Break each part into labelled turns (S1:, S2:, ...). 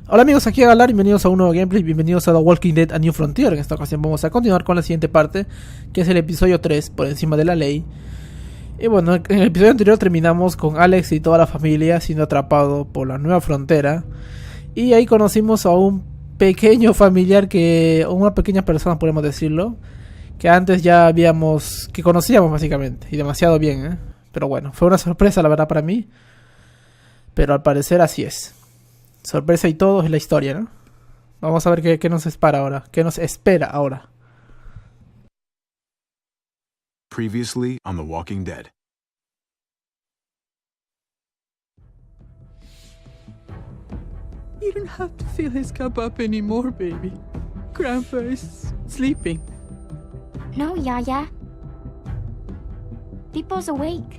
S1: Hola amigos, aquí Agalarp, bienvenidos a un nuevo gameplay, bienvenidos a The Walking Dead A New Frontier. En esta ocasión vamos a continuar con la siguiente parte, que es el episodio 3, por encima de la ley. Y bueno, en el episodio anterior terminamos con Alex y toda la familia siendo atrapado por la nueva frontera. Y ahí conocimos a un pequeño familiar una pequeña persona podemos decirlo, que antes ya que conocíamos básicamente, y demasiado bien, Pero bueno, fue una sorpresa la verdad para mí, pero al parecer así es. Sorpresa y todo es la historia, ¿no? Vamos a ver qué nos espera ahora. ¿Qué nos espera ahora?
S2: Previously on The Walking Dead.
S3: You don't have to fill his cup up anymore, baby. Grandpa is sleeping.
S4: No, Yaya. Pipo's awake.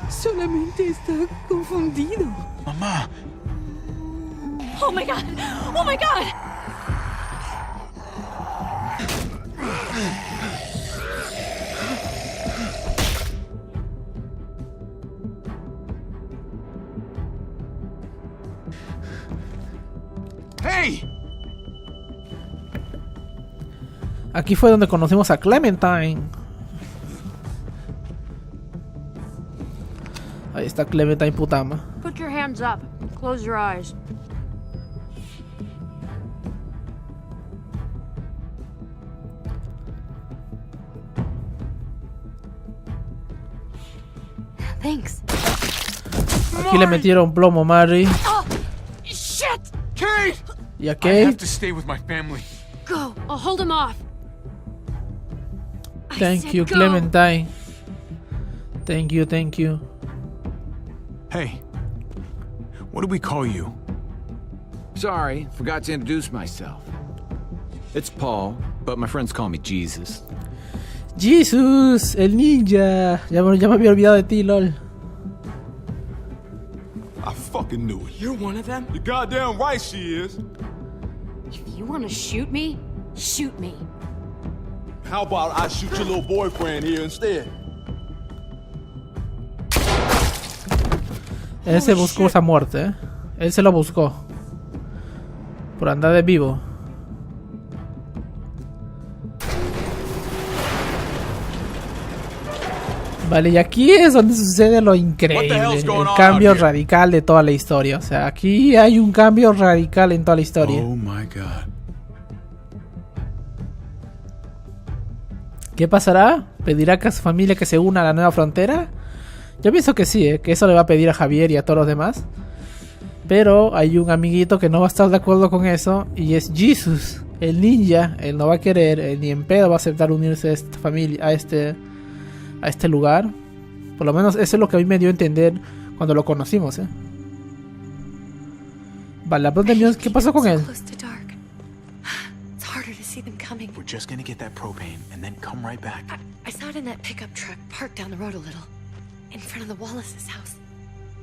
S3: Solamente está confundido.
S2: Mamá.
S4: Oh my god! Oh my god!
S2: Hey!
S1: Aquí fue donde conocimos a Clementine. Ahí está Clementine Putama.
S5: Put your hands up. Close your eyes.
S4: Thanks.
S1: Aquí le metieron plomo a Mary.
S5: Oh, shit!
S2: Kate!
S1: Y a
S2: I
S1: Kate.
S2: have to stay with my family.
S5: Go. I'll hold him off. I
S1: Thank
S5: said
S1: you,
S5: go.
S1: Clementine. Thank you, thank you.
S2: Hey. What do we call you?
S6: Sorry, forgot to introduce myself. It's Paul, but my friends call me Jesus.
S1: Jesus, el ninja. Ya me había olvidado de ti, lol.
S7: I fucking knew it.
S3: You're one of them?
S7: You're goddamn right she is.
S5: If you want to shoot me, shoot me.
S7: How about I shoot your little boyfriend here instead?
S1: Él se buscó esa muerte, Él se lo buscó. Por andar de vivo. Vale, y aquí es donde sucede lo increíble, el cambio radical de toda la historia. O sea, aquí hay un cambio radical en toda la historia.
S2: Oh my god.
S1: ¿Qué pasará? ¿Pedirá a su familia que se una a la nueva frontera? Yo pienso que sí, que eso le va a pedir a Javier y a todos los demás. Pero hay un amiguito que no va a estar de acuerdo con eso, y es Jesus, el ninja. Él no va a querer, él ni en pedo va a aceptar unirse a esta familia, a este lugar. Por lo menos eso es lo que a mí me dio a entender cuando lo conocimos, Vale, la pregunta mía es, ¿qué pasó con él?
S2: We're just gonna get that propane and then come right back.
S8: I saw it in that pickup truck parked down the road a little, in front of the Wallace's house.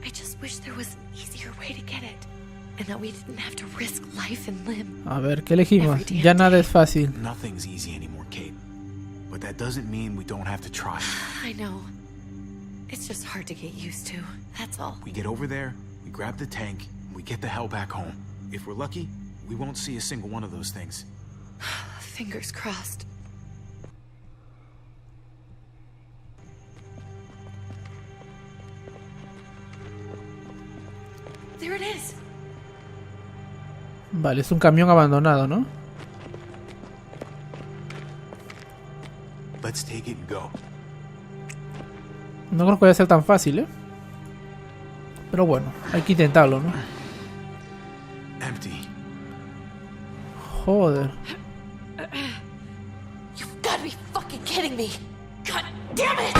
S8: I just wish there was an easier way to get it, and that we didn't have to risk life and limb.
S1: A ver, ¿qué elegimos? Ya nada es fácil.
S2: Nothing's easy anymore, Kate. But that doesn't mean we don't have to try.
S8: I know. It's just hard to get used to, that's all.
S2: We get over there, we grab the tank, and we get the hell back home. If we're lucky, we won't see a single one of those things.
S8: Fingers crossed. There it is.
S1: Vale, es un camión abandonado, ¿no?
S2: Let's take it and go.
S1: No creo que vaya a ser tan fácil, Pero bueno, hay que intentarlo, ¿no?
S2: Empty.
S1: Joder.
S8: You've got to be fucking kidding me. God damn it!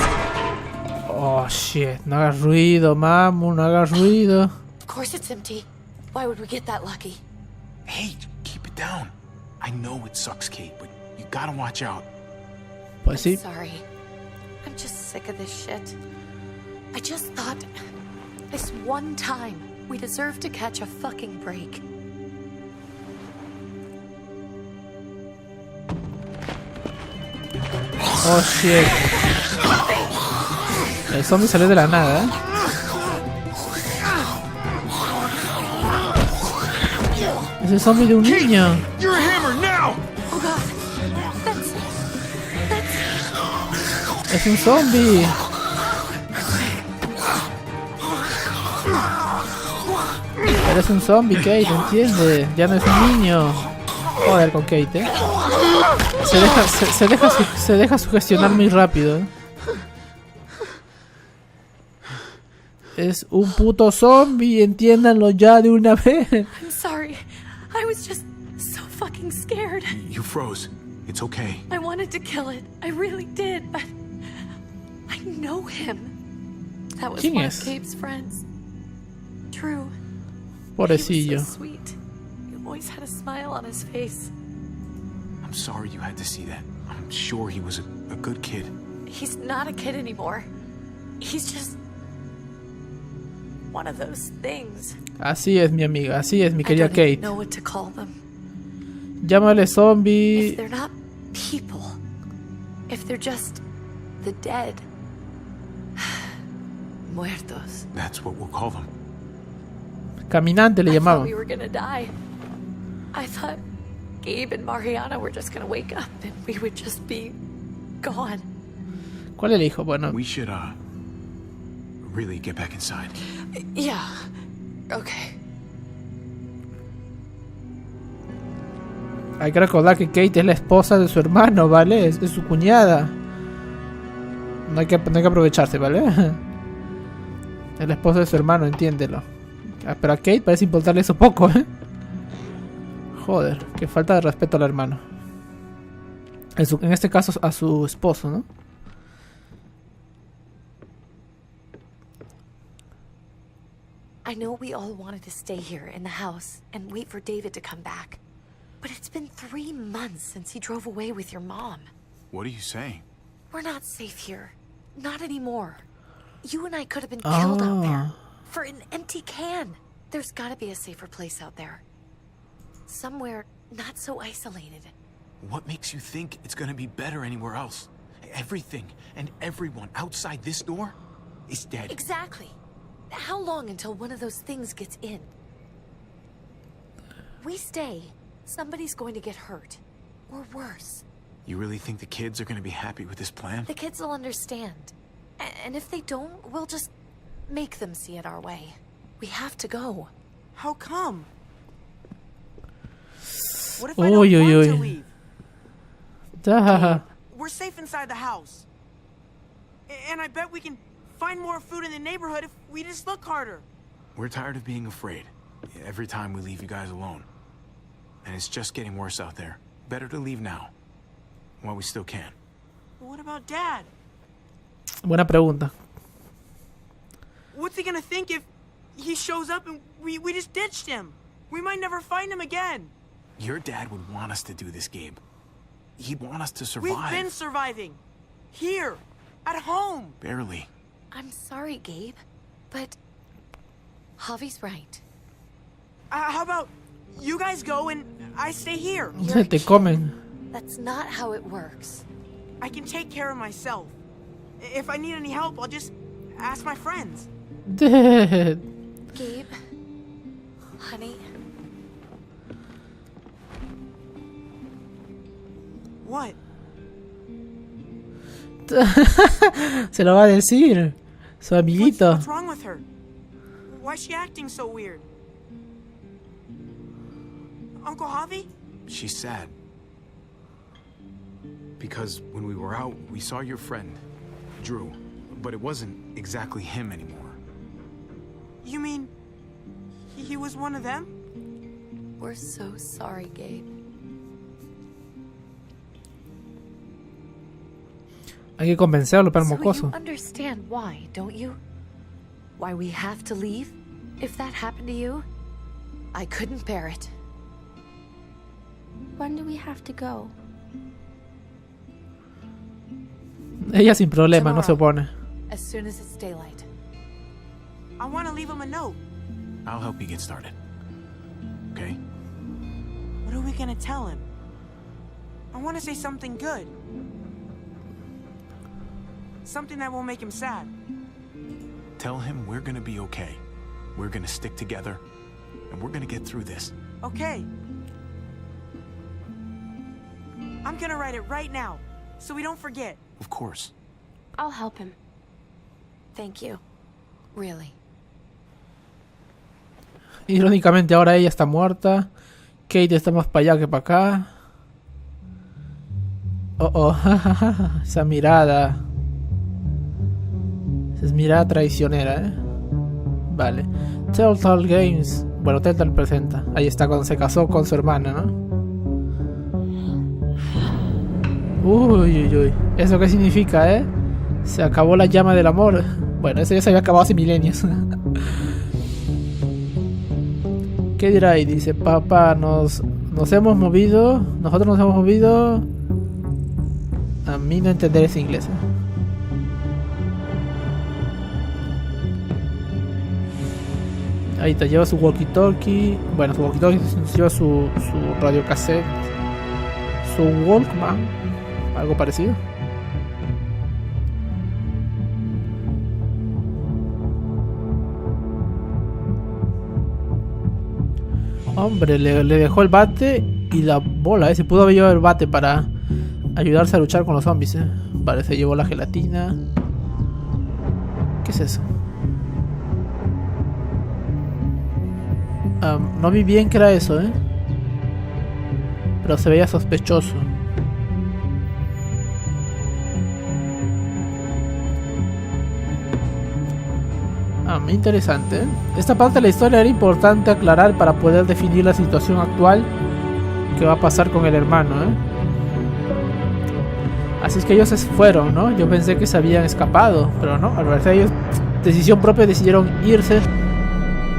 S1: Oh shit, no hagas ruido, mamu, no hagas ruido.
S8: Of course it's empty. Why would we get that lucky?
S2: Hey, keep it down. I know it sucks, Kate, but you gotta watch out.
S1: Pues sí.
S8: Sorry. I'm just sick of this shit. I just thought this one time we deserve to catch a fucking break.
S1: Oh shit. El zombie salió de la nada, Es el zombie de un niño.
S7: You're a hammer now!
S8: Oh God. That's
S1: Es un zombie. Eres un zombie, Kate, ¿entiendes? Ya no es un niño. Joder con Kate, ¿eh? Se deja sugestionar muy rápido, ¿eh? Es un puto zombie, entiéndanlo ya de una vez.
S8: I'm sorry. I was just so fucking scared.
S2: You froze. It's okay.
S8: I wanted to kill it. I really did, but I know him. That was
S1: ¿Quién
S8: one
S1: es?
S8: of Gabe's friends. True.
S1: Pobrecillo.
S8: He was so sweet. He always had a smile on his face.
S2: I'm sorry you had to see that. I'm sure he was a good kid.
S8: He's not a kid anymore. He's just one of those things.
S1: Así es, mi amiga. Así es, mi querida
S8: I don't even
S1: Kate.
S8: know what to call them.
S1: Llámale
S8: If
S1: zombie.
S8: they're not people, if they're just the dead, muertos.
S2: That's what we'll call them.
S1: Caminante le
S8: I thought
S1: llamaban.
S8: we were gonna die. I thought Gabe and Mariana were just gonna wake up and we would just be gone.
S1: ¿Cuál elijo? Bueno,
S2: We should, really get back inside.
S8: Yeah. Okay.
S1: hay que recordar que Kate es la esposa de su hermano, ¿vale? Es su cuñada. No hay que aprovecharse, ¿vale? Es la esposa de su hermano, entiéndelo. Pero a Kate parece importarle eso poco, ¿eh? Joder, qué falta de respeto al hermano. En este caso a su esposo, ¿no?
S8: I know we all wanted to stay here in the house and wait for David to come back. But it's been 3 months since he drove away with your mom.
S2: What are you saying?
S8: We're not safe here. Not anymore. You and I could have been killed out there. For an empty can. There's gotta be a safer place out there. Somewhere not so isolated.
S2: What makes you think it's gonna be better anywhere else? Everything and everyone outside this door is dead.
S8: Exactly. How long until one of those things gets in? We stay, somebody's going to get hurt. Or worse.
S2: You really think the kids are gonna be happy with this plan?
S8: The kids will understand. And if they don't, we'll just make them see it our way. We have to go.
S9: How come? What if I don't want to leave?
S1: Duh.
S9: We're safe inside the house. And I bet we can find more food in the neighborhood if we just look harder.
S2: We're tired of being afraid. Every time we leave you guys alone. And it's just getting worse out there. Better to leave now. While we still can.
S9: But what about Dad?
S1: Buena pregunta.
S9: What's he gonna think if he shows up and we just ditched him? We might never find him again.
S2: Your dad would want us to do this, Gabe. He'd want us to survive.
S9: We've been surviving. Here. At home.
S2: Barely.
S8: I'm sorry, Gabe, but Javi's right.
S9: How about you guys go and I stay here?
S1: Te comen.
S8: That's not how it works.
S9: I can take care of myself. If I need any help, I'll just ask my friends.
S1: Dead.
S8: Gabe, honey,
S9: What?
S1: Se lo va a decir. Su amiguito.
S9: What's wrong with her? Why is she acting so weird? Uncle Javi?
S2: She's sad. Because when we were out, we saw your friend, Drew. But it wasn't exactly him anymore.
S9: You mean he was one of them?
S8: we're so sorry, Gabe.
S1: Hay que convencerlo, para el
S8: So
S1: mocoso.
S8: you understand why, don't you? Why we have to leave? If that happened to you, I couldn't bear it.
S4: When do we have to go?
S1: Ella sin problema, no se opone.
S8: As soon as it's daylight.
S9: I want to leave him a note.
S2: I'll help you get started. Okay?
S9: What are we gonna tell him? I want to say something good. Something that won't make him sad.
S2: Tell him we're gonna be okay. We're gonna stick together. and we're gonna get through this.
S9: Okay. I'm gonna write it right now, so we don't forget.
S2: Of course.
S8: I'll help him. Thank you. Really.
S1: Irónicamente ahora ella está muerta. Kate está más para allá que para acá. Oh, esa mirada. Esa es mirada traicionera, Vale. Telltale Games. Bueno, Telltale presenta. Ahí está cuando se casó con su hermana, ¿no? Uy. ¿Eso qué significa, Se acabó la llama del amor. Bueno, eso ya se había acabado hace milenios. ¿Qué dirá ahí? Dice, papá, nos hemos movido. Nosotros nos hemos movido. A mí no entender ese inglés, Ahí te lleva su walkie-talkie. Bueno, su walkie-talkie lleva su radiocassette. Su Walkman. Algo parecido. Hombre, le dejó el bate y la bola, Se pudo haber llevado el bate para ayudarse a luchar con los zombies, Vale, se llevó la gelatina. ¿Qué es eso? No vi bien qué era eso, pero se veía sospechoso. Muy interesante, Esta parte de la historia era importante aclarar para poder definir la situación actual que va a pasar con el hermano, Así es que ellos se fueron, ¿no? Yo pensé que se habían escapado, pero no, al parecer ellos, decisión propia, decidieron irse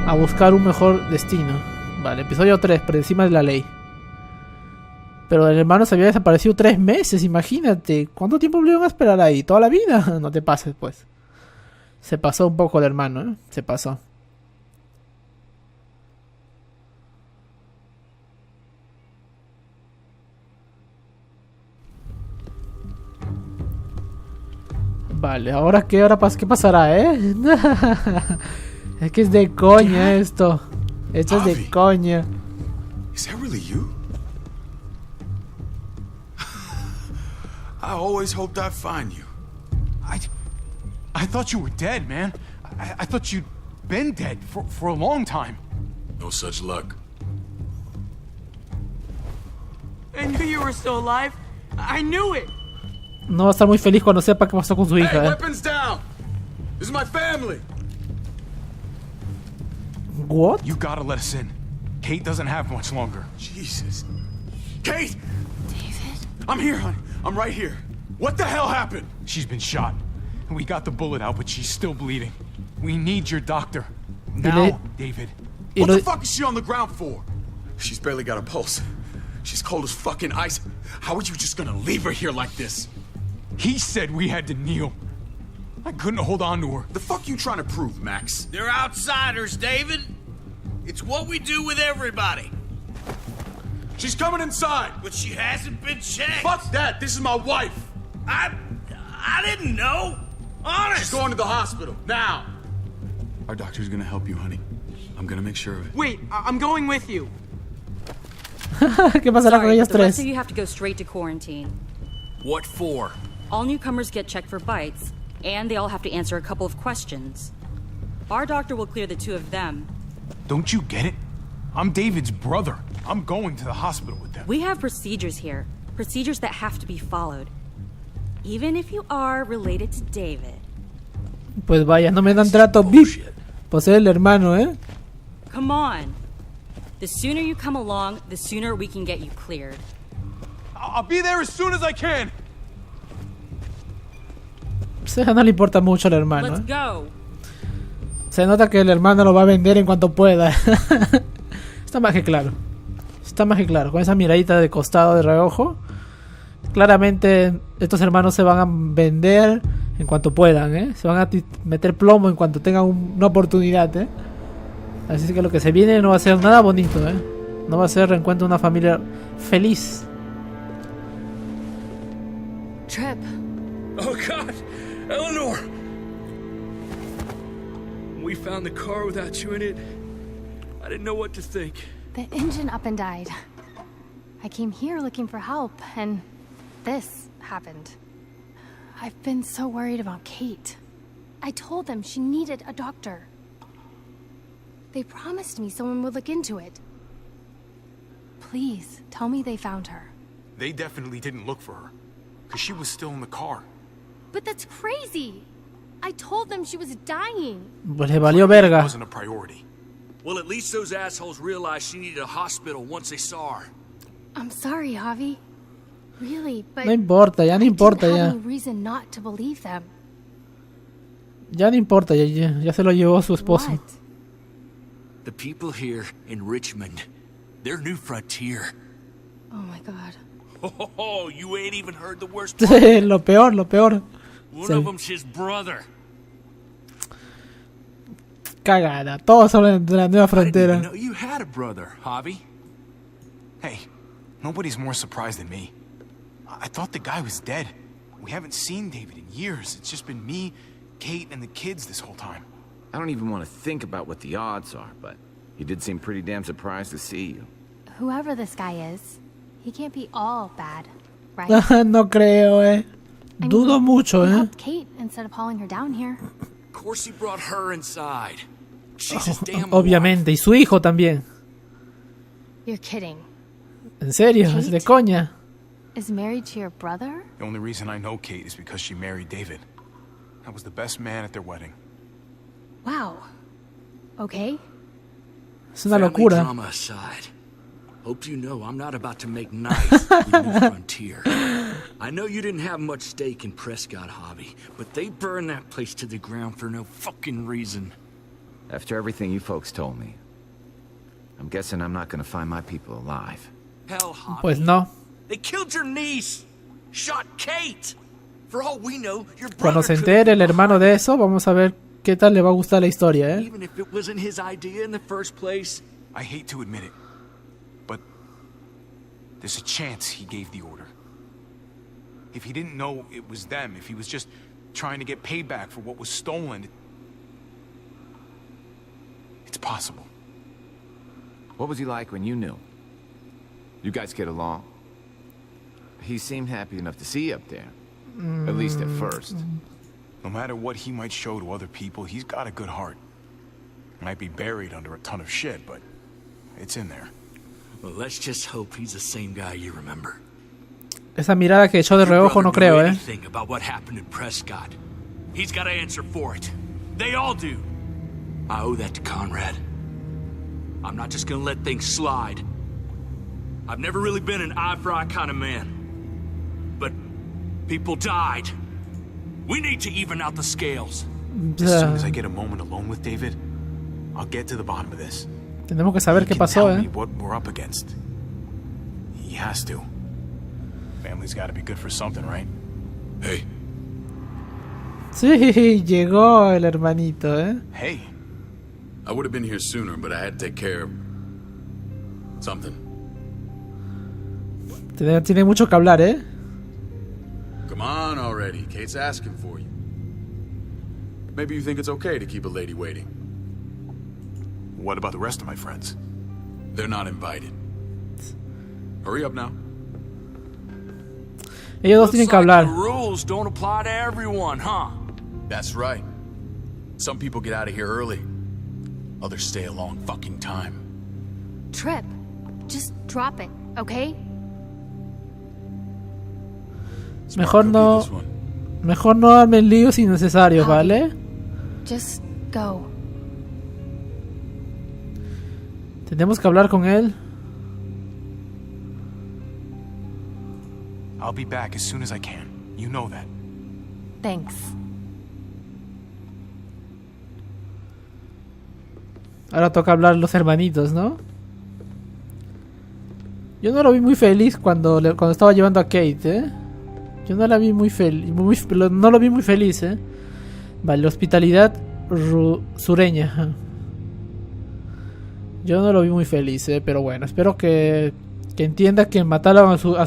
S1: a buscar un mejor destino. Vale, episodio 3, por encima de la ley. Pero el hermano se había desaparecido 3 meses, imagínate. ¿Cuánto tiempo le iban a esperar ahí? ¿Toda la vida? No te pases, pues. Se pasó un poco el hermano, Se pasó. Vale, ¿ahora qué? ¿Qué pasará, Es que es de coña esto. Esto es de coña.
S7: Is that really you? I always hoped I'd find you.
S2: I thought you were dead, man. I thought you'd been dead for a long time.
S7: No such luck.
S9: I knew you were still alive. I knew it.
S1: No va a estar muy feliz cuando sepa qué pasó con su
S7: Hey,
S1: hija,
S7: weapons down. This is my family.
S1: What?
S2: You gotta let us in. Kate doesn't have much longer.
S7: Jesus. Kate! David? I'm here, honey. I'm right here. What the hell happened?
S2: She's been shot. We got the bullet out, but she's still bleeding. We need your doctor. Now, David.
S7: What the fuck is she on the ground for? She's barely got a pulse. She's cold as fucking ice. How are you just gonna leave her here like this?
S2: He said we had to kneel. I couldn't hold on to her.
S7: The fuck you trying to prove, Max?
S10: They're outsiders, David. It's what we do with everybody.
S7: She's coming inside.
S10: But she hasn't been checked.
S7: Fuck that. This is my wife.
S10: I didn't know. Honest.
S7: She's going to the hospital now. Our doctor's gonna help you, honey. I'm gonna make sure of it.
S9: Wait, I'm going with you.
S1: ¿Qué pasará con ellos
S11: the rest
S1: tres?
S11: of you have to go straight to quarantine.
S10: What for?
S11: All newcomers get checked for bites, and they all have to answer a couple of questions. Our doctor will clear the 2 of them.
S2: Don't you get it? I'm David's brother. I'm going to the hospital with them.
S11: We have procedures here. Procedures that have to be followed. Even if you are related to David.
S1: Pues vaya, no me dan trato VIP. Pues es el hermano,
S11: Come on. The sooner you come along, the sooner we can get you cleared.
S2: I'll be there as soon as I can.
S1: O sea, no le importa mucho al hermano.
S11: Let's go.
S1: Se nota que el hermano lo va a vender en cuanto pueda. Está más que claro. Está más que claro. Con esa miradita de costado de reojo. Claramente estos hermanos se van a vender en cuanto puedan, Se van a meter plomo en cuanto tengan una oportunidad, Así que lo que se viene no va a ser nada bonito, No va a ser reencuentro de una familia feliz.
S8: Trip.
S10: Oh, God. Eleanor! We found the car without you in it. I didn't know what to think.
S12: The engine up and died. I came here looking for help, and this happened. I've been so worried about Kate. I told them she needed a doctor. They promised me someone would look into it. Please, tell me they found her.
S2: They definitely didn't look for her, because she was still in the car.
S12: But that's crazy! I told them she was dying.
S1: Pues le valió verga.
S2: It wasn't a priority.
S10: Well, at least those assholes realized she needed a hospital once they saw her.
S12: I'm sorry, Javi. Really, but
S1: No importa, ya no importa
S12: I didn't
S1: ya.
S12: have any reason not to believe them.
S1: Ya no importa, ya se lo llevó su esposo.
S12: What?
S10: The people here in Richmond, they're new frontier.
S12: Oh my god.
S10: Oh, you ain't even heard the worst part.
S1: Lo peor, lo peor.
S10: One
S1: Sí.
S10: of them's his brother.
S1: Cagada, todos hablan de la nueva
S10: I didn't
S1: frontera.
S10: even know you had a brother, Javi.
S2: Hey, nobody's more surprised than me. I thought the guy was dead. We haven't seen David in years. It's just been me, Kate, and the kids this whole time.
S6: I don't even want to think about what the odds are, but he did seem pretty damn surprised to see you.
S12: Whoever this guy is, he can't be all bad, right?
S1: No creo,
S12: I
S1: Dudo
S12: mean,
S1: mucho,
S12: he helped Kate instead of hauling her down here.
S10: Of course he brought her inside. She's his damn
S1: Obviamente, y su hijo también.
S12: You're kidding.
S1: En serio, es de coña.
S12: Is married to your brother?
S2: The only reason I know Kate is because she married David. I was the best man at their wedding.
S12: Wow. Okay.
S1: Es una
S10: Family
S1: locura.
S10: drama aside, hope you know I'm not about to make nice with New Frontier. I know you didn't have much stake in Prescott, Javi, but they burned that place to the ground for no fucking reason.
S6: After everything you folks told me, I'm guessing I'm not gonna find my people alive.
S10: Hell, Javi.
S1: Pues no.
S10: They killed your niece, shot Kate. For all we know, your brother
S1: Cuando se
S10: could
S1: entere
S10: have
S1: el hermano de eso, vamos a ver qué tal le va a gustar la historia,
S10: Even if it wasn't his idea in the first place.
S2: I hate to admit it, but there's a chance he gave the order. If he didn't know it was them, if he was just trying to get payback for what was stolen, it's possible.
S6: What was he like when you knew? You guys get along? He seemed happy enough to see you up there. At least at first.
S2: No matter what he might show to other people, he's got a good heart. Might be buried under a ton of shit, but it's in there.
S10: Well, let's just hope he's the same guy you remember.
S1: Esa mirada que echó de
S10: Your
S1: reojo no
S10: brother
S1: creo,
S10: knew anything about what happened in Prescott. He's got to answer for it. They all do. I owe that to Conrad. I'm not just gonna let things slide. I've never really been an eye-for-eye kind of man. But people died. We need to even out the scales.
S2: As soon as I get a moment alone with David, I'll get to the bottom of this.
S1: Tenemos que saber qué pasó,
S2: Tell me what we're up against. He has to. Family's got to be good for something, right?
S10: Hey.
S1: Sí, llegó el hermanito,
S7: Hey. I would have been here sooner, but I had to take care of something.
S1: Tiene mucho que hablar,
S7: Come on already. Kate's asking for you. Maybe you think it's okay to keep a lady waiting.
S2: What about the rest of my friends?
S7: They're not invited. Hurry up now.
S1: Ellos dos tienen que hablar.
S10: The rules don't apply to everyone, huh?
S7: That's right. Some people get out of here early. Others stay a long fucking time.
S12: Trip. Just drop it, okay?
S1: Mejor no armen líos innecesarios, ¿vale?
S12: Just go.
S1: Tenemos que hablar con él.
S2: I'll be back as soon as I can. You know that.
S12: Thanks.
S1: Ahora toca hablar los hermanitos, ¿no? Yo no lo vi muy feliz cuando estaba llevando a Kate, Yo no la vi muy feliz, no lo vi muy feliz, Vale, hospitalidad sureña. Ajá. Yo no lo vi muy feliz, pero bueno, espero que entienda que mataron a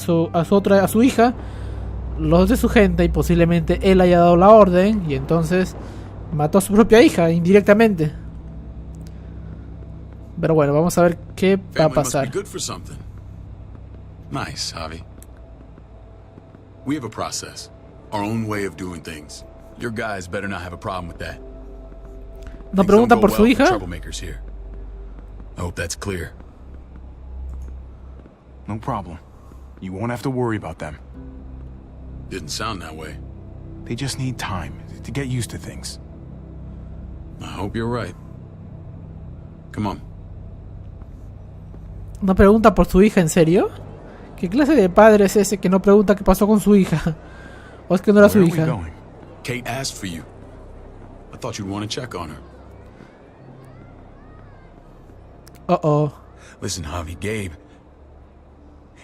S1: su hija, los de su gente, y posiblemente él haya dado la orden y entonces mató a su propia hija indirectamente. Pero bueno, vamos a ver qué va a
S7: Family must
S1: pasar.
S7: be good for something. Nice, Javi. We have a process, our own way of doing things. Your guys better not have a problem with that.
S1: ¿No
S7: Things
S1: pregunta
S7: don't
S1: por
S7: go
S1: su
S7: well for
S1: hija?
S7: troublemakers here. I hope that's clear.
S2: No problem. You won't have to worry about them.
S7: Didn't sound that way.
S2: They just need time to get used to things.
S7: I hope you're right. Come on.
S1: ¿No pregunta por su hija, en serio? ¿Qué clase de padre es ese que no pregunta qué pasó con su hija? ¿O es que no era su
S2: Where are we
S1: hija?
S2: going?
S7: Kate asked for you. I thought you'd want to check on her.
S1: Uh-oh.
S7: Listen, Javi, Gabe.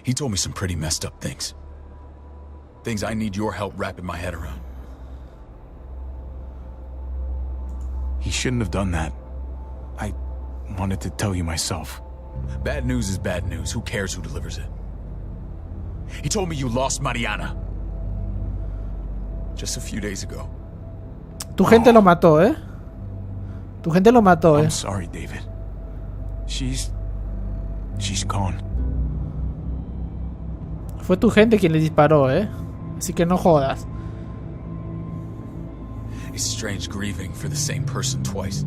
S7: He told me some pretty messed up things. Things I need your help wrapping my head around.
S2: He shouldn't have done that. I wanted to tell you myself.
S7: Bad news is bad news. Who cares who delivers it? He told me you lost Mariana. Just a few days ago.
S1: Tu gente lo mató, ¿eh? Tu gente lo mató, ¿eh?
S2: I'm sorry, David. She's gone.
S1: Fue tu gente quien le disparó, ¿eh? Así que no jodas.
S7: It's strange grieving for the same person twice.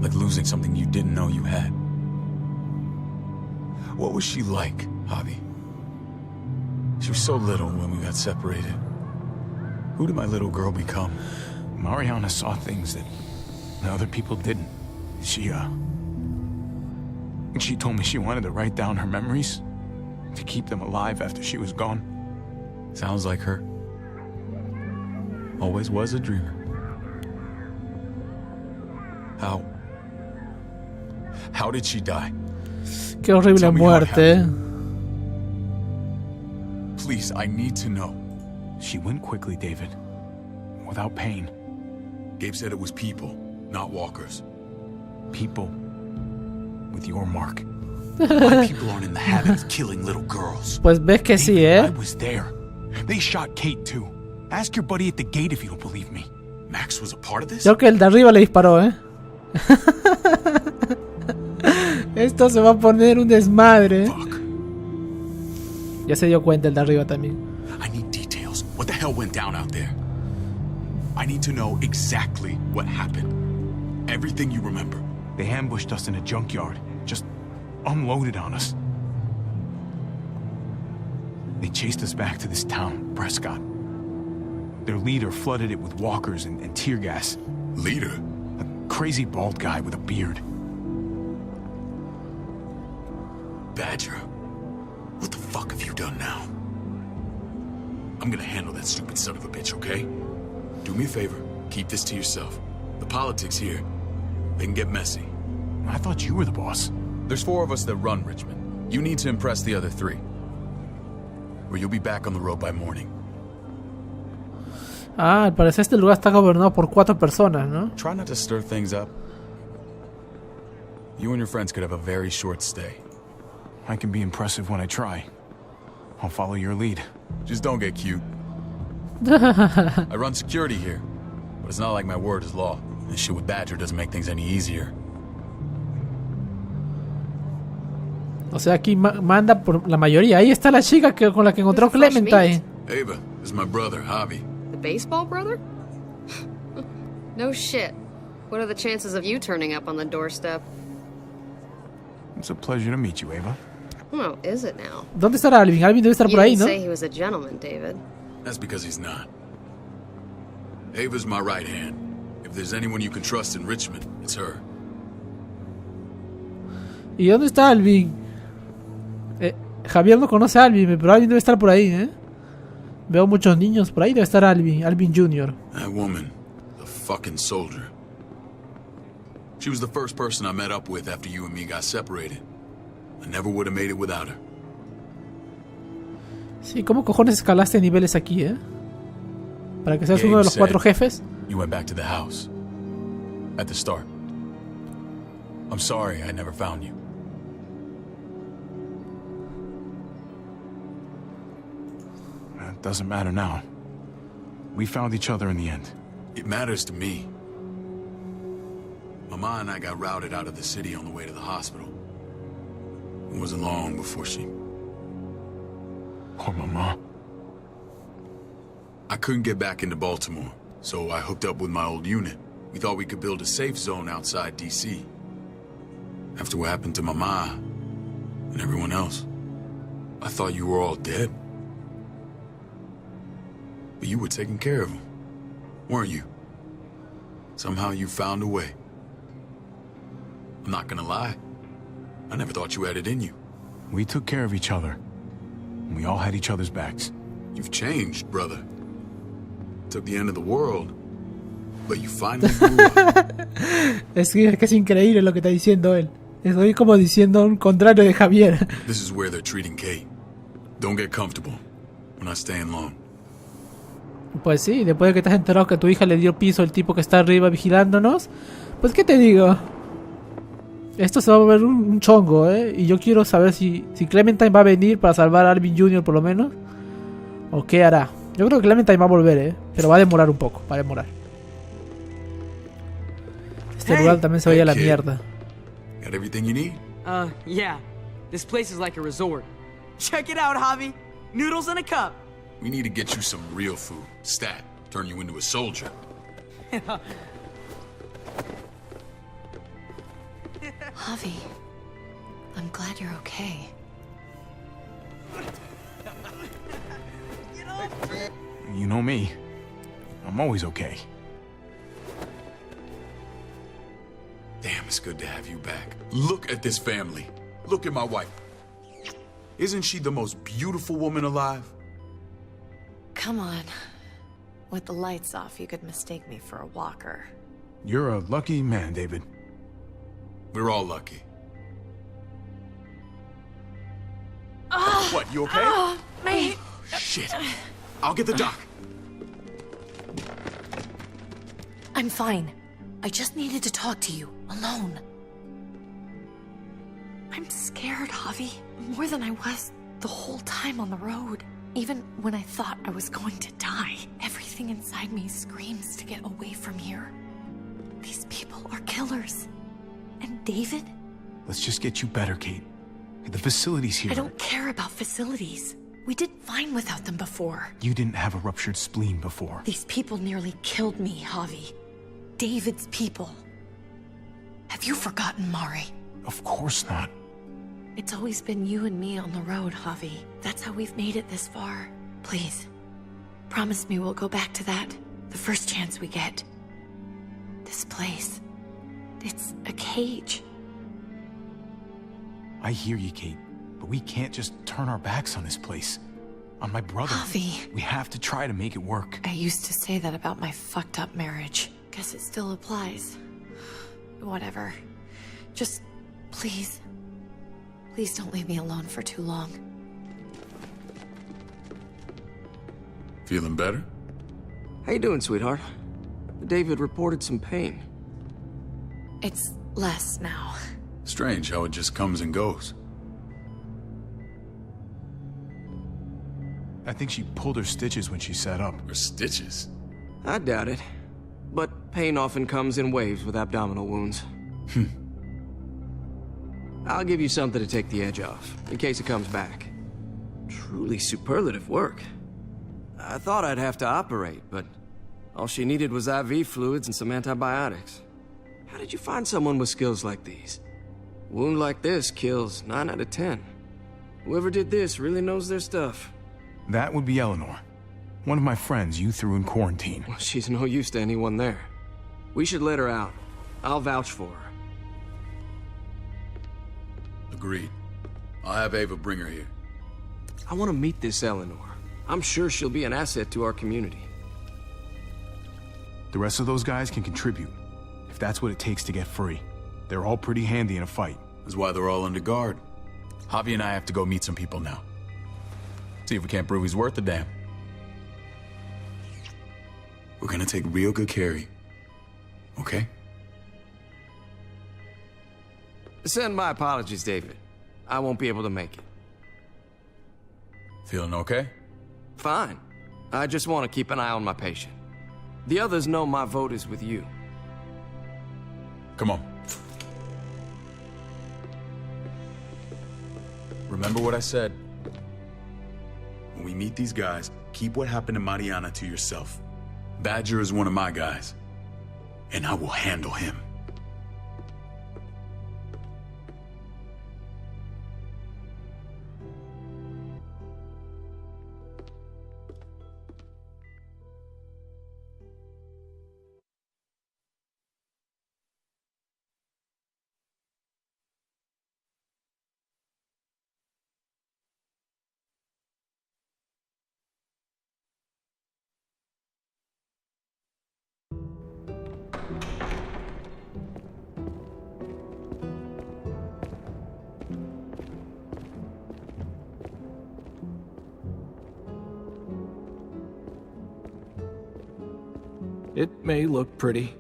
S7: Like losing something you didn't know you had. What was she like, Javi? She was so little when we got separated. Who did my little girl become?
S2: Mariana saw things that other people didn't. She told me she wanted to write down her memories to keep them alive after she was gone.
S7: Sounds like her. Always was a dreamer. How did she die?
S1: Qué horrible
S7: Tell me how it
S1: muerte, ¿eh?
S7: Please, I need to know.
S2: She went quickly, David. Without pain.
S7: Gabe said it was people, not walkers.
S2: People with your mark.
S7: My people aren't in the habit of killing little girls.
S1: Pues ves que sí,
S2: I
S1: ¿eh?
S2: was there. They shot Kate too. Ask your buddy at the gate if you don't believe me.
S7: Max was a part of this?
S1: Creo que el de arriba le disparó, ¿eh? Esto se va a poner un desmadre.
S7: Fuck.
S1: Ya se dio cuenta el de arriba también.
S7: I need details. What the hell went down out there? I need to know exactly what happened. Everything you remember.
S2: They ambushed us in a junkyard. Just unloaded on us. They chased us back to this town, Prescott. Their leader flooded it with walkers and tear gas.
S7: Leader?
S2: A crazy bald guy with a beard.
S7: Badger, what the fuck have you done now? I'm gonna handle that stupid son of a bitch, okay? Do me a favor, keep this to yourself. The politics here, they can get messy.
S2: I thought you were the boss.
S7: There's 4 of us that run Richmond. You need to impress the other 3. Or you'll be back on the road by morning.
S1: Ah, al parecer este lugar está gobernado por 4 personas, ¿no?
S7: Try not to stir things up. You and your friends could have a very short stay.
S2: I can be impressive when I try. I'll follow your lead.
S7: Just don't get cute. I run security here, but it's not like my word is law. This shit with Badger doesn't make things any easier.
S1: O sea, aquí manda por la mayoría. Ahí está la chica con la que encontró Clementine.
S7: Ava, this is my brother, Javi.
S5: The baseball brother? No shit. What are the chances of you turning up on the doorstep?
S2: It's a pleasure to meet you, Ava.
S5: Oh, is it now?
S1: ¿Dónde estará Alvin? Alvin debe estar
S5: You
S1: por ahí,
S5: didn't
S1: ¿no?
S5: say he was a gentleman, David.
S7: That's because he's not. Ava's my right hand. If there's anyone you can trust in Richmond, it's her.
S1: ¿Y dónde está Alvin? Javier no conoce a Alvin, pero Alvin debe estar por ahí, ¿eh? Veo muchos niños por ahí, debe estar Alvin Jr.
S7: That woman, the fucking soldier. She was the first person I met up with after you and me got separated. I never would have made it without her.
S1: Sí, ¿cómo cojones escalaste niveles aquí, eh? Para que seas uno de los 4 jefes.
S7: You went back to the house. At the start. I'm sorry I never found you.
S2: It doesn't matter now. We found each other in the end.
S7: It matters to me. Mama and I got routed out of the city on the way to the hospital. It wasn't long before she...
S2: Poor Mama.
S7: I couldn't get back into Baltimore, so I hooked up with my old unit. We thought we could build a safe zone outside D.C. After what happened to Mama and everyone else, I thought you were all dead. But you were taking care of them, weren't you? Somehow you found a way. I'm not gonna lie. I never thought you had it in you.
S2: We took care of each other. We all had each other's backs.
S7: You've changed, brother. Took the end of the world, but you finally grew up.
S1: Es que es increíble lo que está diciendo él. Estoy como diciendo un contrario de Javier.
S7: This is where they're treating Kate. Don't get comfortable. We're not staying long.
S1: Pues sí, después de que te has enterado que tu hija le dio piso al tipo que está arriba vigilándonos, pues qué te digo. Esto se va a volver un chongo, y yo quiero saber si Clementine va a venir para salvar a Alvin Jr. por lo menos, o qué hará. Yo creo que Clementine va a volver, pero va a demorar un poco, va a demorar. Este lugar también se vaya a la mierda.
S7: Got everything you need?
S9: Yeah. This place is like a resort. Check it out, Javi. Noodles in a cup.
S7: We need to get you some real food. Stat. Turn you into a soldier.
S8: Javi, I'm glad you're okay.
S2: You know me. I'm always okay.
S7: Damn, it's good to have you back. Look at this family. Look at my wife. Isn't she the most beautiful woman alive?
S8: Come on. With the lights off, you could mistake me for a walker.
S2: You're a lucky man, David.
S7: We're all lucky. What, you okay?
S8: My...
S7: Shit. I'll get the doc.
S8: I'm fine. I just needed to talk to you, alone. I'm scared, Javi. More than I was the whole time on the road. Even when I thought I was going to die, everything inside me screams to get away from here. These people are killers. And David?
S2: Let's just get you better, Kate. The facility's here.
S8: I don't care about facilities. We did fine without them before.
S2: You didn't have a ruptured spleen before.
S8: These people nearly killed me, Javi. David's people. Have you forgotten, Mari?
S2: Of course not.
S8: It's always been you and me on the road, Javi. That's how we've made it this far. Please, promise me we'll go back to that the first chance we get. This place, it's a cage.
S2: I hear you, Kate, but we can't just turn our backs on this place. On my brother.
S8: Javi.
S2: We have to try to make it work.
S8: I used to say that about my fucked up marriage. Guess it still applies. Whatever. Just, please. Please don't leave me alone for too long.
S7: Feeling better?
S13: How you doing, sweetheart? David reported some pain.
S8: It's less now.
S7: Strange how it just comes and goes.
S2: I think she pulled her stitches when she sat up.
S7: Her stitches?
S13: I doubt it. But pain often comes in waves with abdominal wounds. I'll give you something to take the edge off, in case it comes back. Truly superlative work. I thought I'd have to operate, but all she needed was IV fluids and some antibiotics. How did you find someone with skills like these? A wound like this kills 9 out of 10. Whoever did this really knows their stuff.
S2: That would be Eleanor. One of my friends you threw in quarantine.
S13: Well, she's no use to anyone there. We should let her out. I'll vouch for her.
S7: Agreed. I'll have Ava bring her here.
S13: I want to meet this Eleanor. I'm sure she'll be an asset to our community.
S2: The rest of those guys can contribute, if that's what it takes to get free. They're all pretty handy in a fight.
S7: That's why they're all under guard. Javi and I have to go meet some people now. See if we can't prove he's worth a damn. We're gonna take real good care of you. Okay?
S13: Send my apologies, David. I won't be able to make it.
S7: Feeling okay?
S13: Fine. I just want to keep an eye on my patient. The others know my vote is with you.
S7: Come on. Remember what I said. When we meet these guys, keep what happened to Mariana to yourself. Badger is one of my guys, and I will handle him.
S14: It may look pretty,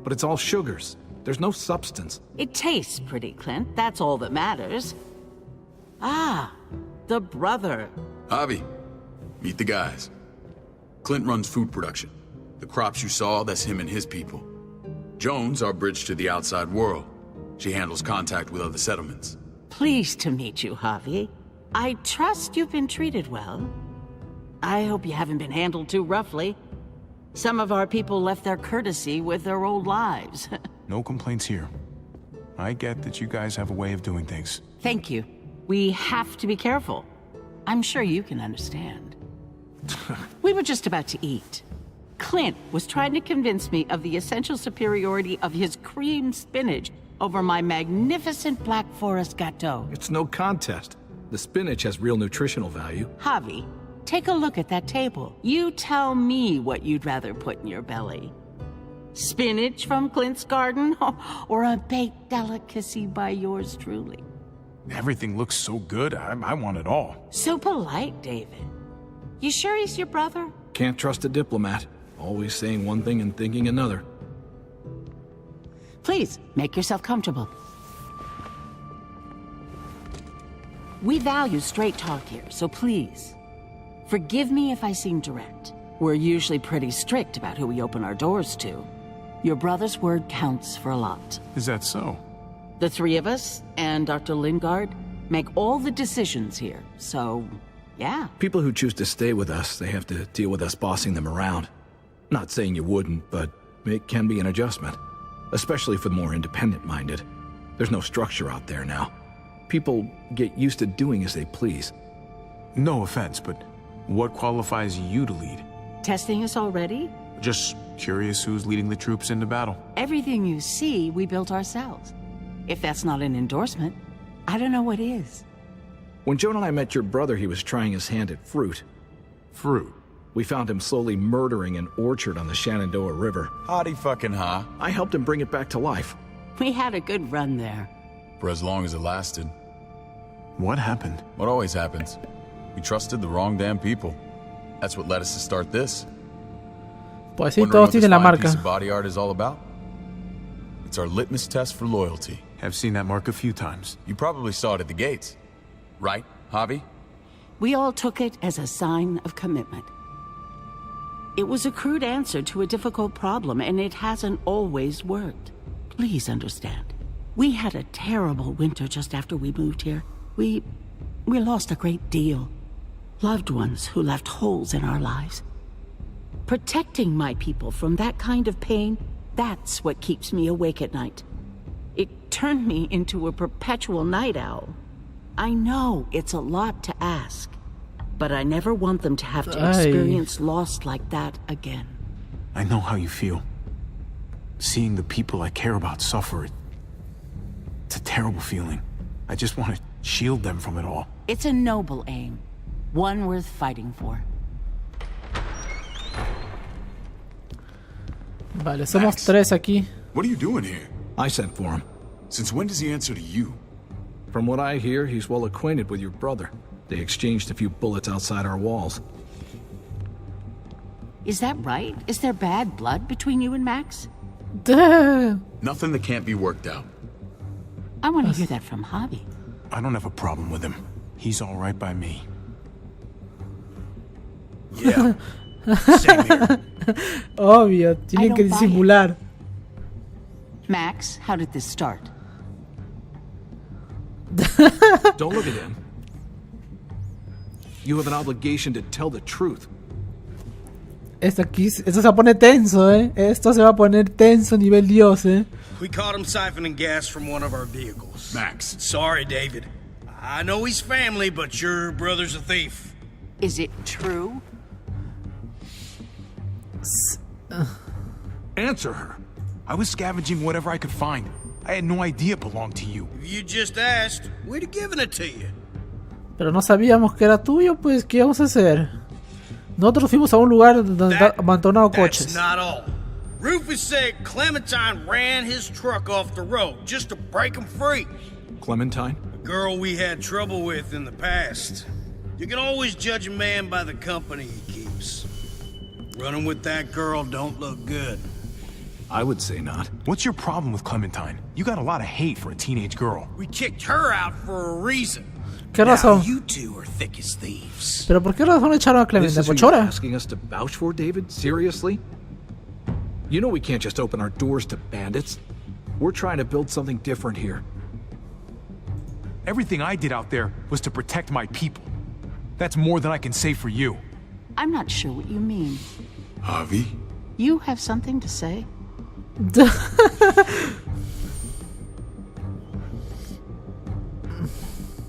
S14: but it's all sugars. There's no substance.
S15: It tastes pretty, Clint. That's all that matters. Ah, the brother.
S7: Javi, meet the guys. Clint runs food production. The crops you saw, that's him and his people. Jones, our bridge to the outside world. She handles contact with other settlements.
S15: Pleased to meet you, Javi. I trust you've been treated well. I hope you haven't been handled too roughly. Some of our people left their courtesy with their old lives.
S2: No complaints here. I get that you guys have a way of doing things.
S15: Thank you. We have to be careful. I'm sure you can understand. We were just about to eat. Clint was trying to convince me of the essential superiority of his cream spinach over my magnificent Black Forest gâteau.
S14: It's no contest. The spinach has real nutritional value.
S15: Javi, take a look at that table. You tell me what you'd rather put in your belly. Spinach from Clint's garden, or a baked delicacy by yours truly?
S2: Everything looks so good, I want it all.
S15: So polite, David. You sure he's your brother?
S14: Can't trust a diplomat. Always saying one thing and thinking another.
S15: Please, make yourself comfortable. We value straight talk here, so please, forgive me if I seem direct. We're usually pretty strict about who we open our doors to. Your brother's word counts for a lot.
S2: Is that so?
S15: The three of us, and Dr. Lingard, make all the decisions here, so, yeah.
S14: People who choose to stay with us, they have to deal with us bossing them around. Not saying you wouldn't, but it can be an adjustment. Especially for the more independent-minded. There's no structure out there now. People get used to doing as they please.
S2: No offense, but what qualifies you to lead?
S15: Testing us already?
S2: Just curious who's leading the troops into battle.
S15: Everything you see, we built ourselves. If that's not an endorsement, I don't know what is.
S14: When Joan and I met your brother, he was trying his hand at fruit.
S2: Fruit?
S14: We found him slowly murdering an orchard on the Shenandoah River.
S7: Howdy fucking ha.
S14: I helped him bring it back to life.
S15: We had a good run there.
S7: For as long as it lasted.
S2: What happened?
S7: What always happens. We trusted the wrong damn people. That's what led us to start this.
S1: Pues sí, todos tienen la marca.
S7: Piece of body art is all about? It's our litmus test for loyalty.
S2: I've seen that mark a few times.
S7: You probably saw it at the gates. Right, Javi?
S15: We all took it as a sign of commitment. It was a crude answer to a difficult problem, and it hasn't always worked. Please understand. We had a terrible winter just after we moved here. We lost a great deal. Loved ones who left holes in our lives. Protecting my people from that kind of pain, that's what keeps me awake at night. It turned me into a perpetual night owl. I know it's a lot to ask, but I never want them to have to experience loss like that again.
S2: I know how you feel. Seeing the people I care about suffer, it's a terrible feeling. I just want to shield them from it all.
S15: It's a noble aim, one worth fighting for.
S1: Vale, somos tres aquí.
S7: What are you doing here?
S14: I sent for him.
S7: Since when does he answer to you?
S14: From what I hear, he's well acquainted with your brother. They exchanged a few bullets outside our walls.
S15: Is that right? Is there bad blood between you and Max?
S1: Duh.
S7: Nothing that can't be worked out.
S15: I want to hear that from Javi.
S2: I don't have a problem with him. He's all right by me.
S7: Yeah. Same here.
S1: Obvio, tienen que disimular.
S15: Max, how did this start?
S14: Don't look at him. You have an obligation to tell the truth.
S1: Esto se va a poner tenso, Esto se va a poner tenso nivel Dios,
S16: We caught him siphoning gas from one of our vehicles.
S7: Max.
S16: Sorry, David. I know he's family, but your brother's a thief.
S15: Is it true?
S14: Answer her.
S2: I was scavenging whatever I could find. I had no idea it belonged to you.
S16: If you just asked, we'd have given it to you.
S1: Pero no sabíamos que era tuyo, pues, ¿qué vamos a hacer? Nosotros fuimos a un lugar donde abandonado coches.
S16: That's not all. Rufus said Clementine ran his truck off the road just to break him free.
S14: Clementine?
S16: A girl we had trouble with in the past. You can always judge a man by the company he keeps. Running with that girl don't look good.
S14: I would say not.
S2: What's your problem with Clementine? You got a lot of hate for a teenage girl.
S16: We kicked her out for a reason.
S1: ¿Qué razón?
S16: Now you two are thick as thieves.
S1: ¿Pero por qué razón echaron a Clemente?
S14: This is
S1: ¿Por
S14: what you're
S1: chora?
S14: asking us to vouch for, David? Seriously? You know we can't just open our doors to bandits. We're trying to build something different here.
S2: Everything I did out there was to protect my people. That's more than I can say for you.
S15: I'm not sure what you mean.
S7: Javi?
S15: You have something to say?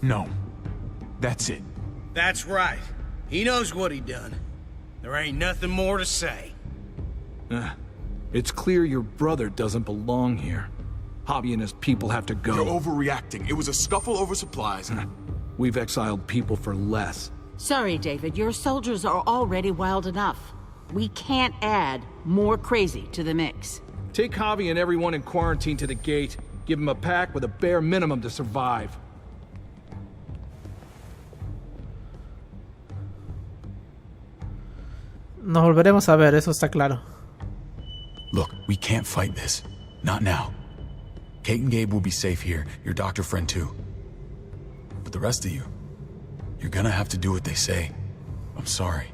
S2: No. That's it.
S16: That's right. He knows what he done. There ain't nothing more to say.
S14: It's clear your brother doesn't belong here. Javi and his people have to go.
S7: You're overreacting. It was a scuffle over supplies.
S14: We've exiled people for less.
S15: Sorry, David. Your soldiers are already wild enough. We can't add more crazy to the mix.
S14: Take Javi and everyone in quarantine to the gate. Give them a pack with a bare minimum to survive.
S1: Nos volveremos a ver, eso está claro.
S7: Look, we can't fight this. Not now. Kate and Gabe will be safe here. Your doctor friend too. But the rest of you, you're gonna have to do what they say. I'm sorry.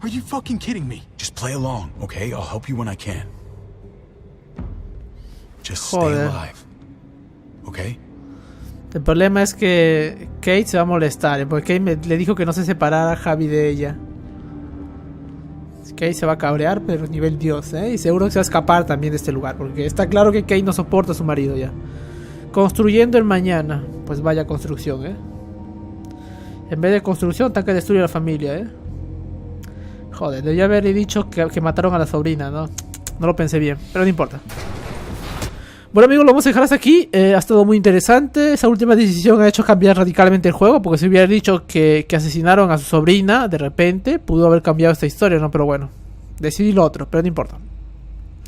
S7: Are you fucking kidding me? Just play along, okay? I'll help you when I can. Just stay alive. Okay?
S1: El problema es que Kate se va a molestar, porque Kate le dijo que no se separara a Javi de ella. Kate se va a cabrear, pero nivel Dios, y seguro que se va a escapar también de este lugar, porque está claro que Kate no soporta a su marido ya. Construyendo el mañana, pues vaya construcción, En vez de construcción, tan que destruye a la familia, Joder, debía haber dicho que mataron a la sobrina, ¿no? No lo pensé bien, pero no importa. Bueno, amigos, lo vamos a dejar hasta aquí. Ha estado muy interesante. Esa última decisión ha hecho cambiar radicalmente el juego, porque si hubiera dicho que asesinaron a su sobrina de repente, pudo haber cambiado esta historia, ¿no? Pero bueno, decidí lo otro, pero no importa.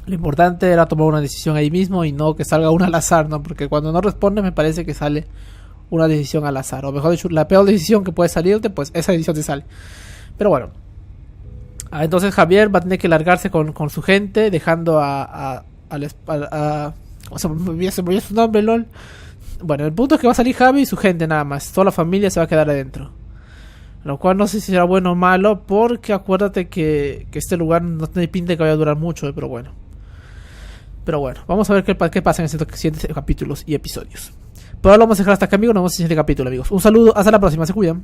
S1: Lo importante era tomar una decisión ahí mismo y no que salga una al azar, ¿no? Porque cuando no responde me parece que sale una decisión al azar. O mejor dicho, la peor decisión que puede salirte, pues esa decisión te sale. Pero bueno. Entonces Javier va a tener que largarse con su gente, dejando se me olvidó su nombre, lol. Bueno, el punto es que va a salir Javi y su gente nada más. Toda la familia se va a quedar adentro. Lo cual no sé si será bueno o malo, porque acuérdate que este lugar no tiene pinta de que vaya a durar mucho, pero bueno. Vamos a ver qué pasa en estos siguientes capítulos y episodios. Por ahora lo vamos a dejar hasta acá, amigos. Nos vemos en el siguiente capítulo, amigos. Un saludo, hasta la próxima, se cuidan.